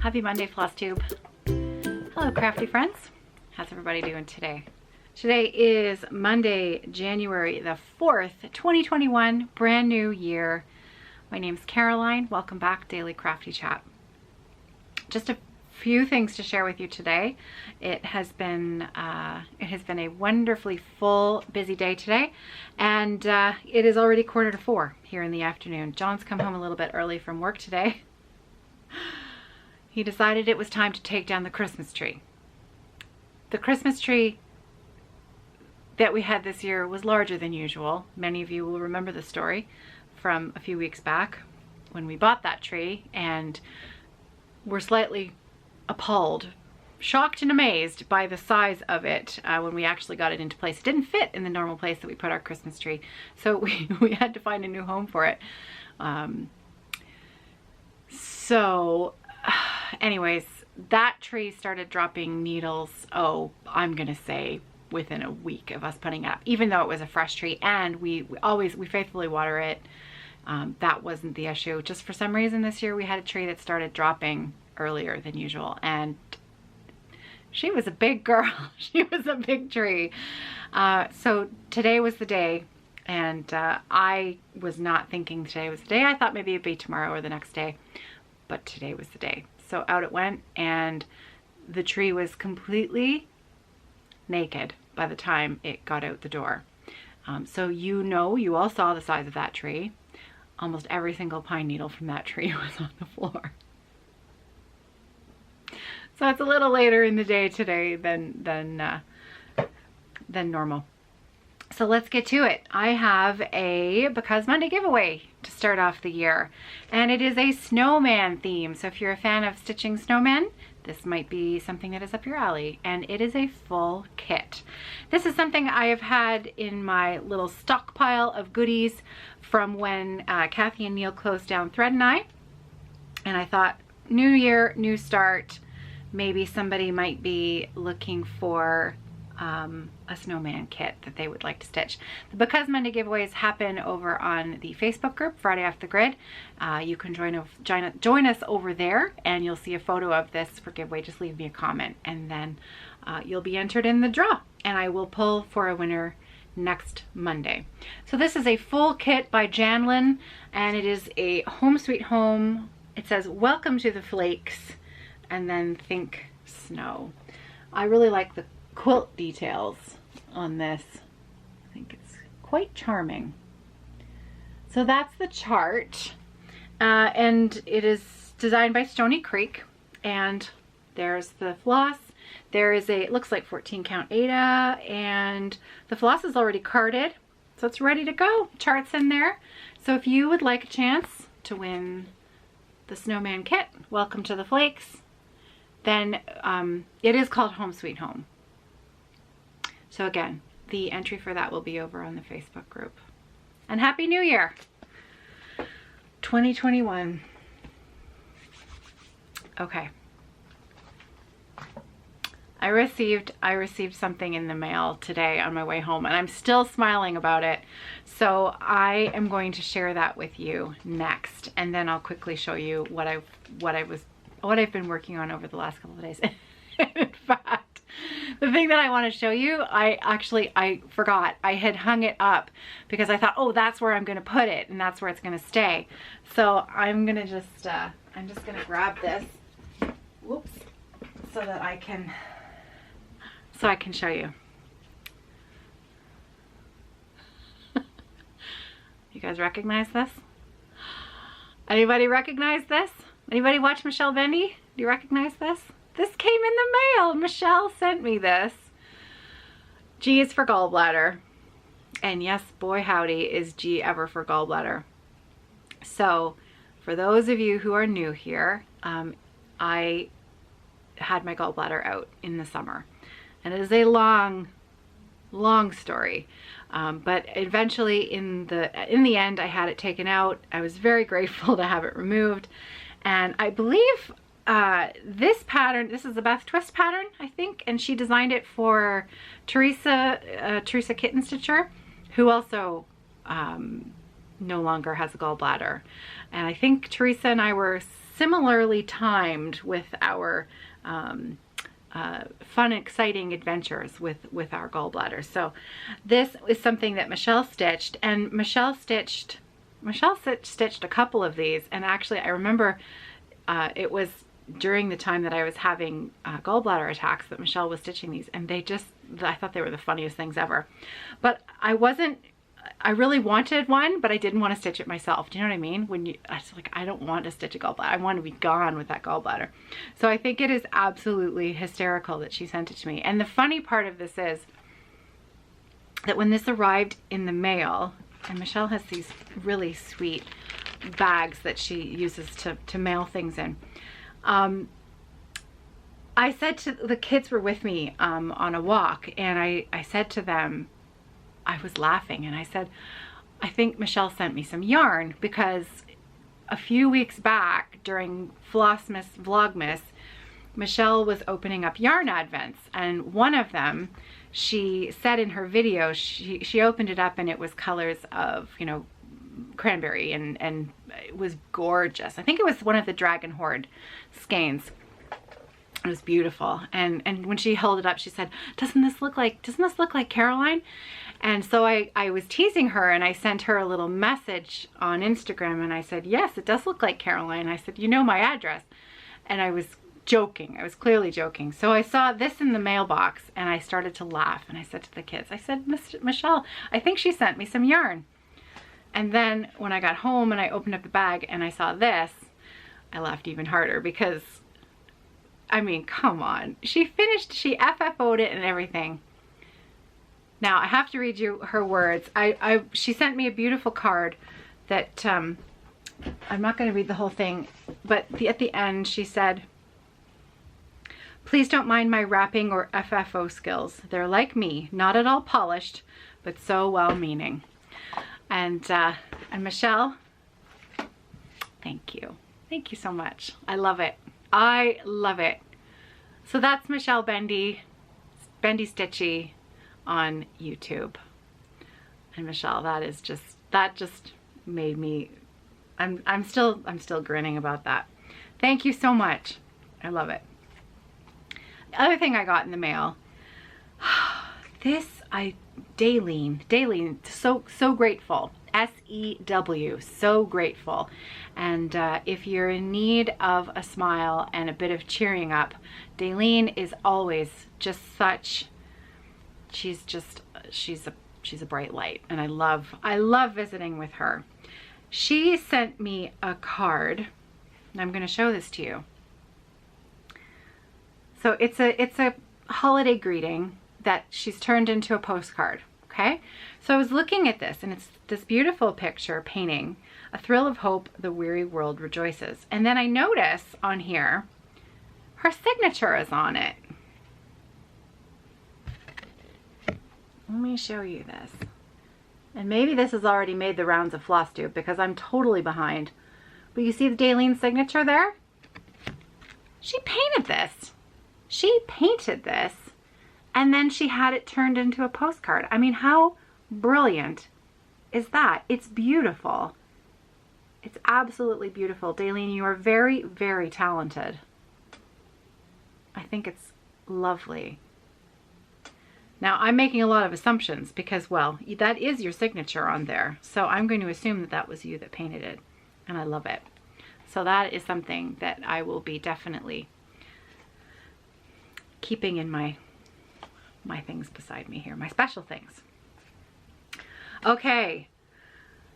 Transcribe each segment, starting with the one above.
Happy Monday, Flosstube. Hello, crafty friends. How's everybody doing today? Today is Monday, January the 4th, 2021, brand new year. My name's Caroline. Welcome back, Daily Crafty Chat. Just a few things to share with you today. It has been a wonderfully full, busy day today, and it is already 3:45 here in the afternoon. John's come home a little bit early from work today. He decided it was time to take down the Christmas tree. The Christmas tree that we had this year was larger than usual. Many of you will remember the story from a few weeks back when we bought that tree and were slightly appalled, shocked and amazed by the size of it when we actually got it into place. It didn't fit in the normal place that we put our Christmas tree, so we had to find a new home for it. Anyways, that tree started dropping needles, I'm gonna say within a week of us putting it up, even though it was a fresh tree, and we faithfully water it. That wasn't the issue. Just for some reason this year we had a tree that started dropping earlier than usual, and she was a big girl. She was a big tree. So today was the day, and I was not thinking today was the day. I thought maybe it'd be tomorrow or the next day, but today was the day. So out it went, and the tree was completely naked by the time it got out the door. So you all saw the size of that tree. Almost every single pine needle from that tree was on the floor. So it's a little later in the day today than normal. So let's get to it. I have a Because Monday giveaway to start off the year, and it is a snowman theme. So if you're a fan of stitching snowmen, this might be something that is up your alley, and it is a full kit. This is something I have had in my little stockpile of goodies from when Kathy and Neil closed down Thread and I thought, new year, new start, maybe somebody might be looking for a snowman kit that they would like to stitch. The Because Monday giveaways happen over on the Facebook group, Friday Off the Grid. You can join us over there, and you'll see a photo of this for giveaway. Just leave me a comment, and then you'll be entered in the draw, and I will pull for a winner next Monday. So this is a full kit by Janlin, and it is a Home Sweet Home. It says, "Welcome to the Flakes," and then think snow. I really like the quilt details on this. I think it's quite charming. So that's the chart, and it is designed by Stony Creek, and there's the floss. There is it looks like 14 count Ada, and the floss is already carded, so it's ready to go. Chart's in there. So if you would like a chance to win the snowman kit, Welcome to the Flakes, then it is called Home Sweet Home. So again, the entry for that will be over on the Facebook group. And Happy New Year, 2021. Okay. I received something in the mail today on my way home, and I'm still smiling about it. So I am going to share that with you next, and then I'll quickly show you what I've been working on over the last couple of days. In fact, the thing that I want to show you, I forgot. I had hung it up because I thought, oh, that's where I'm going to put it, and that's where it's going to stay. So I'm going to just, I'm just going to grab this, whoops, so that I can show you. You guys recognize this? Anybody recognize this? Anybody watch Michelle Bendy? Do you recognize this? This came in the mail. Michelle sent me this. G is for gallbladder. And yes, boy howdy, is G ever for gallbladder. So for those of you who are new here, I had my gallbladder out in the summer. And it is a long story. But eventually in the end, I had it taken out. I was very grateful to have it removed. And I believe this pattern, this is the Beth Twist pattern, I think, and she designed it for Teresa Kitten Stitcher, who also no longer has a gallbladder. And I think Teresa and I were similarly timed with our fun, exciting adventures with our gallbladder. So this is something that Michelle stitched, and Michelle stitched a couple of these. And actually I remember it was during the time that I was having gallbladder attacks that Michelle was stitching these, and I thought they were the funniest things ever. But I really wanted one, but I didn't want to stitch it myself. Do you know what I mean? I was like, I don't want to stitch a gallbladder. I want to be gone with that gallbladder. So I think it is absolutely hysterical that she sent it to me. And the funny part of this is that when this arrived in the mail, and Michelle has these really sweet bags that she uses to mail things in. I said to the kids were with me on a walk, and I said to them, I was laughing, and I said, I think Michelle sent me some yarn, because a few weeks back during Vlogmas, Michelle was opening up yarn advents, and one of them, she said in her video, she opened it up and it was colors of, you know, cranberry, and it was gorgeous. I think it was one of the Dragon Horde skeins. It was beautiful, and when she held it up, she said, doesn't this look like Caroline? And so I was teasing her, and I sent her a little message on Instagram, and I said, yes, it does look like Caroline. I said, you know my address. And I was joking. I was clearly joking. So I saw this in the mailbox, and I started to laugh, and I said to the kids, I said, Michelle, I think she sent me some yarn. And then when I got home and I opened up the bag and I saw this, I laughed even harder, because I mean, come on. She FFO'd it and everything. Now I have to read you her words. She sent me a beautiful card that I'm not going to read the whole thing, but at the end she said, please don't mind my wrapping or FFO skills. They're like me, not at all polished, but so well-meaning. And Michelle, thank you. Thank you so much. I love it. I love it. So that's Michelle Bendy Stitchy on YouTube. And Michelle, that just made me, I'm still grinning about that. Thank you so much. I love it. The other thing I got in the mail, Daleen, so grateful. S-E-W, so grateful. And if you're in need of a smile and a bit of cheering up, Daleen is always just she's a bright light, and I love visiting with her. She sent me a card, and I'm going to show this to you. So it's a holiday greeting that she's turned into a postcard. Okay, so I was looking at this, and it's this beautiful picture painting, a thrill of hope, the weary world rejoices. And then I notice on here, her signature is on it. Let me show you this. And maybe this has already made the rounds of Flosstube, because I'm totally behind. But you see the Daleen signature there? She painted this. She painted this. And then she had it turned into a postcard. I mean, how brilliant is that? It's beautiful. It's absolutely beautiful. Daleen, you are very, very talented. I think it's lovely. Now, I'm making a lot of assumptions because, well, that is your signature on there. So I'm going to assume that that was you that painted it. And I love it. So that is something that I will be definitely keeping in my things beside me here, my special things. Okay,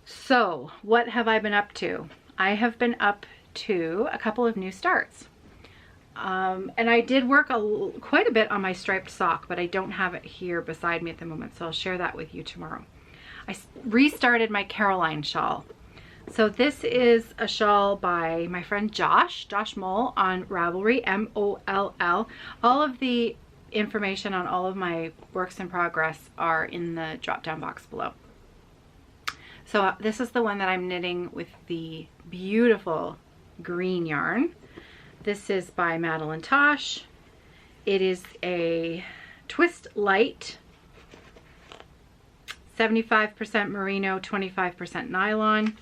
so what have I been up to? I have been up to a couple of new starts. And I did work quite a bit on my striped sock, but I don't have it here beside me at the moment, so I'll share that with you tomorrow. I restarted my Caroline shawl. So this is a shawl by my friend Josh Moll on Ravelry, M-O-L-L. All of the information on all of my works in progress are in the drop down box below. So this is the one that I'm knitting with the beautiful green yarn. This is by Madeline Tosh. It is a twist light 75% merino, 25% nylon.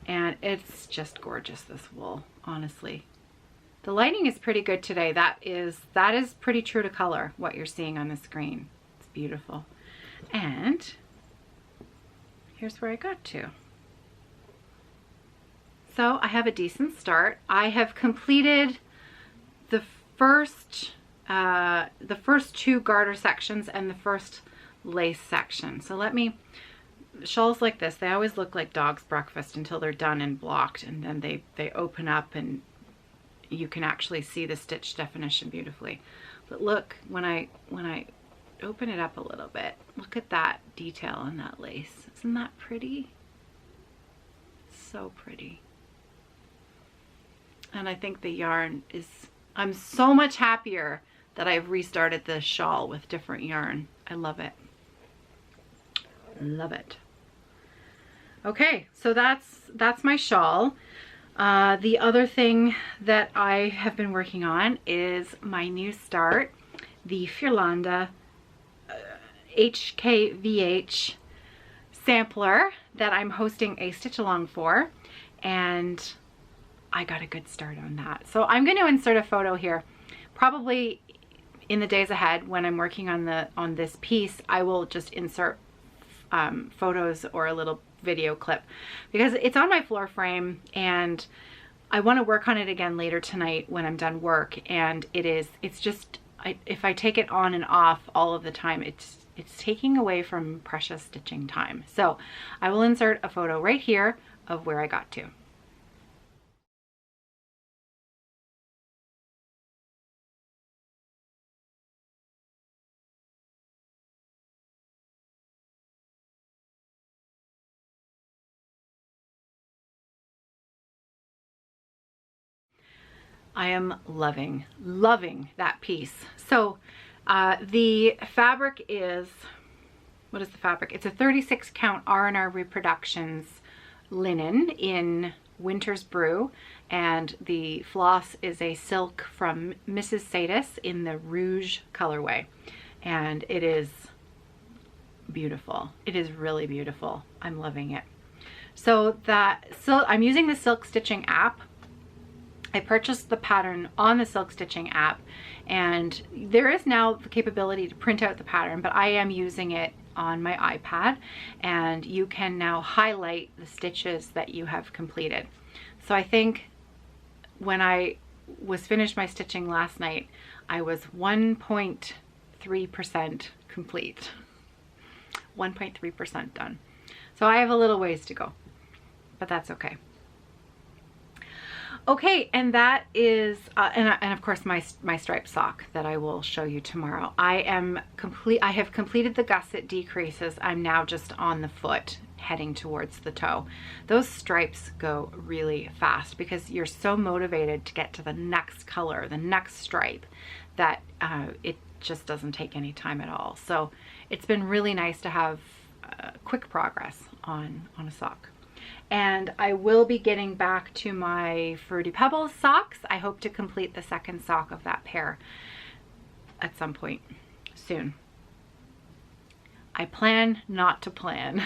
And it's just gorgeous, this wool, honestly. The lighting is pretty good today. That is pretty true to color, what you're seeing on the screen. It's beautiful. And here's where I got to. So I have a decent start. I have completed the first two garter sections and the first lace section. So shawls like this, they always look like dog's breakfast until they're done and blocked, and then they open up and you can actually see the stitch definition beautifully. But look, when I open it up a little bit, look at that detail on that lace. Isn't that pretty? So pretty. And I think the yarn is, I'm so much happier that I've restarted this shawl with different yarn. I love it. Love it. Okay, so that's my shawl. The other thing that I have been working on is my new start, the Firlanda HKVH sampler that I'm hosting a stitch along for, and I got a good start on that. So I'm going to insert a photo here. Probably in the days ahead when I'm working on this piece, I will just insert photos or a little video clip, because it's on my floor frame and I want to work on it again later tonight when I'm done work. And it's just, if I take it on and off all of the time, it's taking away from precious stitching time. So I will insert a photo right here of where I got to. I am loving that piece. So the fabric is, what is the fabric? It's a 36 count R&R Reproductions linen in Winter's Brew, and the floss is a silk from Mrs. Sadis in the Rouge colorway, and it is beautiful. It is really beautiful. I'm loving it. So I'm using the Silk Stitching app. I purchased the pattern on the Silk Stitching app, and there is now the capability to print out the pattern, but I am using it on my iPad, and you can now highlight the stitches that you have completed. So I think when I was finished my stitching last night, I was 1.3% complete. 1.3% done. So I have a little ways to go, but that's okay. Okay, and that is, and of course my striped sock that I will show you tomorrow. I have completed the gusset decreases. I'm now just on the foot heading towards the toe. Those stripes go really fast because you're so motivated to get to the next color, the next stripe, that it just doesn't take any time at all. So it's been really nice to have quick progress on a sock. And I will be getting back to my Fruity Pebbles socks. I hope to complete the second sock of that pair at some point soon. I plan not to plan.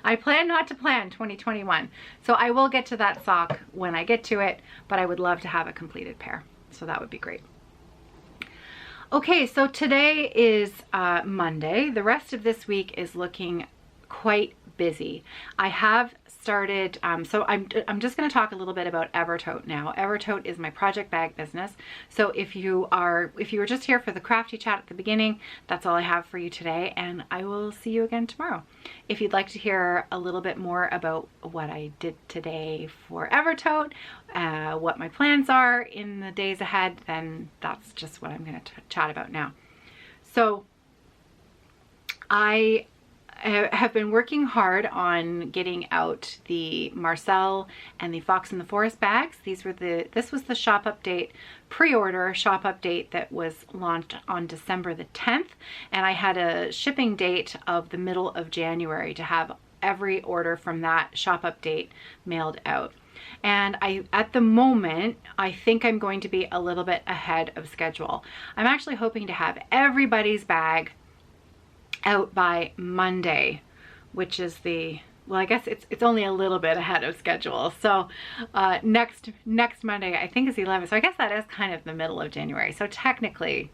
I plan not to plan 2021. So I will get to that sock when I get to it, but I would love to have a completed pair. So that would be great. Okay, so today is Monday. The rest of this week is looking quite busy. I have started, so I'm just going to talk a little bit about Evertote now. Evertote is my project bag business. So if you were just here for the crafty chat at the beginning, that's all I have for you today, and I will see you again tomorrow. If you'd like to hear a little bit more about what I did today for Evertote, what my plans are in the days ahead, then that's just what I'm going to chat about now. So I have been working hard on getting out the Marcel and the Fox in the Forest bags. This was the shop update, pre-order shop update that was launched on December the 10th, and I had a shipping date of the middle of January to have every order from that shop update mailed out. And at the moment, I think I'm going to be a little bit ahead of schedule. I'm actually hoping to have everybody's bag out by Monday, which is the, well, I guess it's only a little bit ahead of schedule. So next Monday I think is 11. So I guess that is kind of the middle of January. So technically,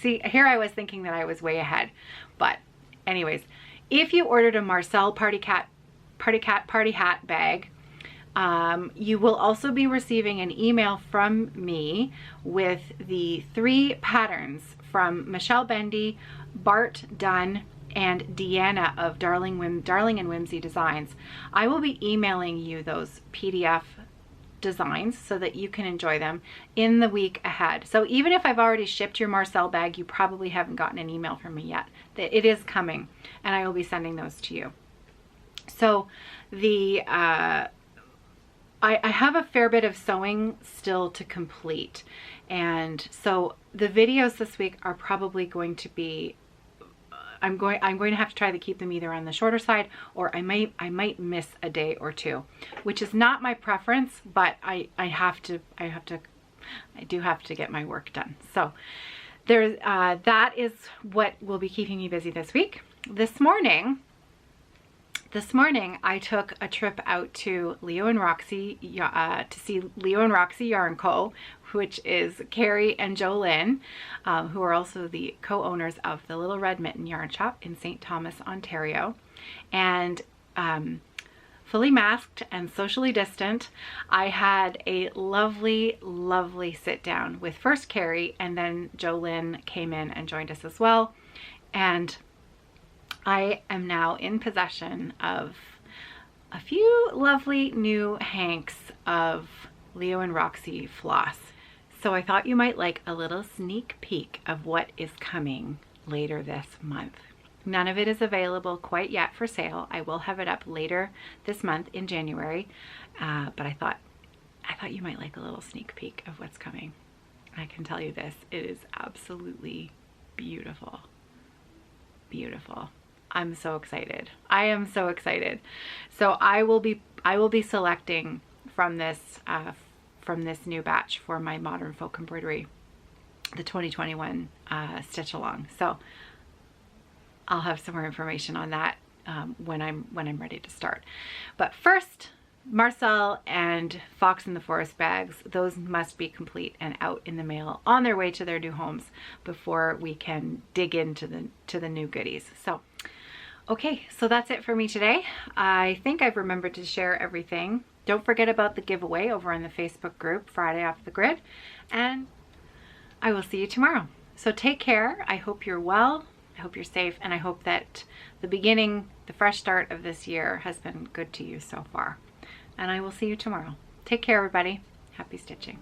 see, here I was thinking that I was way ahead. But anyways, if you ordered a Marcel Party Hat bag, you will also be receiving an email from me with the 3 patterns from Michelle Bendy, Bart Dunn, and Deanna of Darling and Whimsy Designs. I will be emailing you those PDF designs so that you can enjoy them in the week ahead. So even if I've already shipped your Marcel bag, you probably haven't gotten an email from me yet. It is coming, and I will be sending those to you. So the I have a fair bit of sewing still to complete, and so the videos this week are probably going to be, I'm going to have to try to keep them either on the shorter side, or I might miss a day or two, which is not my preference, but I do have to get my work done. So there's that is what will be keeping me busy this week. This morning I took a trip out to Leo and Roxy to see Leo and Roxy Yarn Co., which is Carrie and Jolynn, who are also the co-owners of the Little Red Mitten Yarn Shop in St. Thomas, Ontario. And fully masked and socially distant, I had a lovely, lovely sit down with first Carrie, and then Jolynn came in and joined us as well. And I am now in possession of a few lovely new hanks of Leo and Roxy floss. So I thought you might like a little sneak peek of what is coming later this month. None of it is available quite yet for sale. I will have it up later this month in January, but I thought you might like a little sneak peek of what's coming. I can tell you this, it is absolutely beautiful. Beautiful. I'm so excited. I am so excited. So I will be selecting from this new batch for my Modern Folk Embroidery, the 2021 stitch along. So I'll have some more information on that when I'm ready to start. But first, Marcel and Fox in the Forest bags, those must be complete and out in the mail on their way to their new homes before we can dig into the new goodies. So okay, so that's it for me today. I think I've remembered to share everything. Don't forget about the giveaway over on the Facebook group, Friday Off the Grid, and I will see you tomorrow. So take care. I hope you're well. I hope you're safe, and I hope that the fresh start of this year has been good to you so far. And I will see you tomorrow. Take care, everybody. Happy stitching.